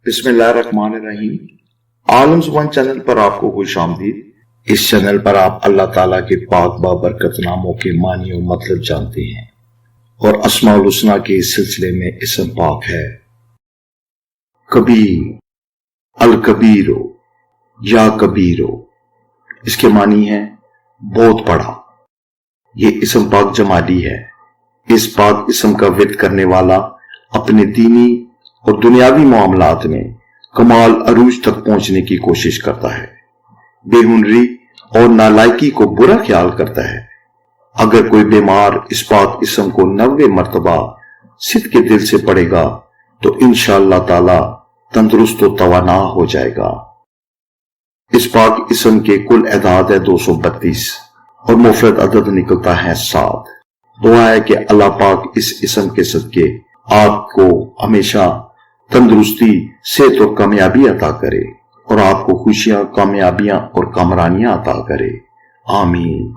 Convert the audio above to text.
بسم اللہ الرحمن الرحیم۔ عالم زبان چینل پر آپ کو خوش آمدید۔ اس چینل پر آپ اللہ تعالیٰ کے پاک بابرکت ناموں کے معنی و مطلب جانتے ہیں اور اسماء الحسنی کے اس سلسلے میں اسم پاک ہے کبیر، الکبیرو یا کبیرو۔ اس کے معنی ہے بہت بڑا۔ یہ اسم پاک جمالی ہے۔ اس پاک اسم کا ورد کرنے والا اپنے دینی اور دنیاوی معاملات میں کمال عروج تک پہنچنے کی کوشش کرتا ہے، بے ہنری اور نالائکی کو برا خیال کرتا ہے۔ اگر کوئی بیمار اس پاک اسم کو 90 مرتبہ صدق کے دل سے پڑھے گا تو انشاءاللہ تعالی تندرست و توانا ہو جائے گا۔ اس پاک اسم کے کل اعداد ہے 232 اور مفرد عدد نکلتا ہے 7۔ دعا ہے کہ اللہ پاک اس اسم کے صدقے آپ کو ہمیشہ تندرستی، صحت اور کامیابی عطا کرے اور آپ کو خوشیاں، کامیابیاں اور کامرانیاں عطا کرے۔ آمین۔